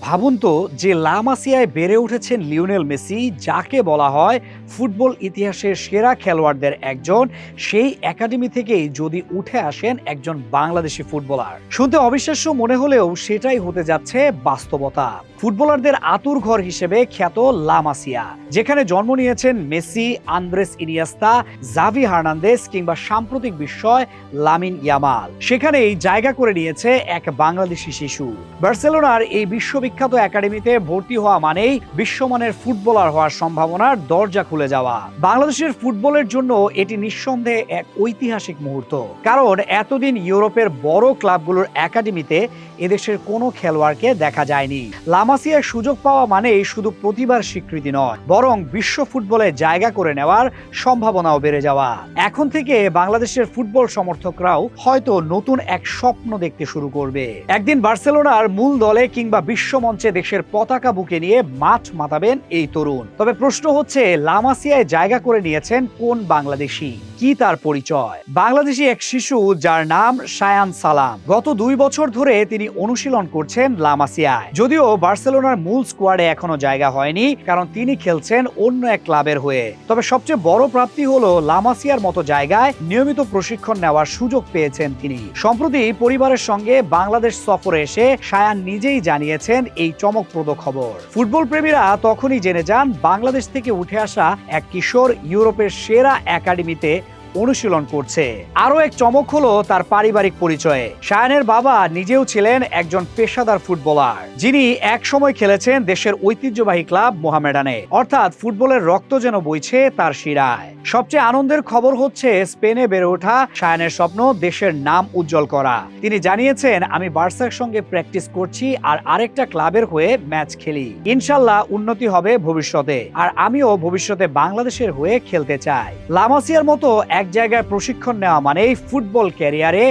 ভাবুন তো যে লা মাসিয়ায় বেড়ে উঠেছেন লিওনেল মেসি, যাকে বলা হয় ফুটবল ইতিহাসের সেরা খেলোয়াড়দের একজন, সেই একাডেমি থেকেই যদি উঠে আসেন একজন বাংলাদেশি ফুটবলার। শুনতে অবিশ্বাস্য মনে হলেও সেটাই হতে যাচ্ছে বাস্তবতা। ফুটবলারদের আতুর ঘর হিসেবে খ্যাত লা মাসিয়া, যেখানে জন্ম নিয়েছেন Messi, Andres Iniesta, Xavi Hernandez কিংবা সাম্প্রতিক বিস্ময় লামিন ইয়ামাল, সেখানেই জায়গা করে নিয়েছে এক বাংলাদেশি শিশু। বার্সেলোনার এই বিশ্ববিখ্যাত একাডেমিতে ভর্তি হওয়া মানেই বিশ্বমানের ফুটবলার হওয়ার সম্ভাবনার দরজা খুলে যাওয়া। বাংলাদেশের ফুটবলের জন্য এটি নিঃসন্দেহে এক ঐতিহাসিক মুহূর্ত, কারণ এতদিন ইউরোপের বড় ক্লাবগুলোর একাডেমিতে এদেশের কোনো খেলোয়াড়কে দেখা যায়নি। লা মাসিয়ার সুযোগ পাওয়া মানেই শুধু প্রতিভার স্বীকৃতি নয়, বরং বিশ্ব ফুটবলে জায়গা করে নেওয়ার সম্ভাবনাও বেড়ে যাওয়া। এখন থেকে বাংলাদেশের ফুটবল সমর্থকরাও হয়তো নতুন এক স্বপ্ন দেখতে শুরু করবে। একদিন বার্সেলোনার মূল দলে কিংবা বিশ্বমঞ্চে দেশের পতাকা বুকে নিয়ে মাঠ মাতাবেন এই তরুণ। তবে প্রশ্ন হচ্ছে, লা মাসিয়ায় জায়গা করে নিয়েছেন কোন বাংলাদেশি, কি তার পরিচয়? বাংলাদেশি এক শিশু যার নাম শায়ান সালাম। গত 2 বছর ধরে তিনি অনুশীলন করছেন লা মাসিয়ায়। যদিও বার্সেলোনার মূল স্কোয়াডে এখনো জায়গা হয়নি, কারণ তিনি খেলছেন অন্য এক ক্লাবের হয়ে। তবে সবচেয়ে বড় প্রাপ্তি হলো লা মাসিয়ার মতো জায়গায় নিয়মিত প্রশিক্ষণ নেওয়ার সুযোগ পেয়েছেন তিনি। সম্প্রতি পরিবারের সঙ্গে বাংলাদেশ সফরে এসে শায়ান নিজেই জানিয়েছেন এই চমকপ্রদ খবর। ফুটবল প্রেমীরা তখনই জেনে যান বাংলাদেশ থেকে উঠে আসা এক কিশোর ইউরোপের সেরা একাডেমিতে অনুশীলন করছে। আরো এক চমক হলো তার পারিবারিক পরিচয়ে। শায়ানের বাবা নিজেও ছিলেন একজন পেশাদার ফুটবলার, যিনি এক সময় খেলেছেন দেশের ঐতিহ্যবাহী ক্লাব মোহামেডানে। অর্থাৎ ফুটবলের রক্ত যেন বইছে তার শিরায়। সবচেয়ে আনন্দের খবর হচ্ছে, স্পেনে বেড়ে ওঠা শায়ানের স্বপ্ন দেশের নাম উজ্জ্বল করা। তিনি জানিয়েছেন, আমি বার্সার সঙ্গে প্র্যাকটিস করছি আর আরেকটা ক্লাবের হয়ে ম্যাচ খেলি। ইনশাল্লাহ উন্নতি হবে ভবিষ্যতে, আর আমিও ভবিষ্যতে বাংলাদেশের হয়ে খেলতে চাই। লা মাসিয়ার মতো এক জায়গায় প্রশিক্ষণ নেওয়া মানেই ফুটবল ক্যারিয়ারে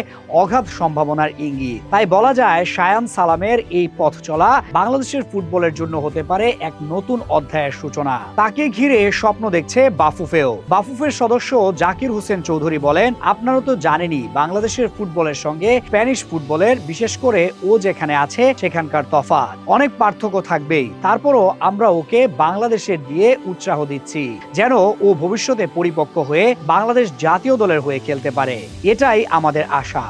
অগাধ সম্ভাবনার ইঙ্গিত। তাই বলা যায়, শায়ান সালামের এই পথ চলা বাংলাদেশের ফুটবলের জন্য হতে পারে এক নতুন অধ্যায়ের সূচনা। তাকে ঘিরে স্বপ্ন দেখছে বাফুফেও। বাফুফের সদস্য জাকির হোসেন চৌধুরী বলেন, আপনারা তো জানেনই বাংলাদেশের ফুটবলের সঙ্গে স্প্যানিশ ফুটবলের, বিশেষ করে ও যেখানে আছে সেখানকার তফাৎ অনেক পার্থক্য থাকবেই। তারপরও আমরা ওকে বাংলাদেশের দিয়ে উৎসাহ দিচ্ছি, যেন ও ভবিষ্যতে পরিপক্ক হয়ে বাংলাদেশ জাতীয় দলের হয়ে খেলতে পারে। এটাই আমাদের আশা।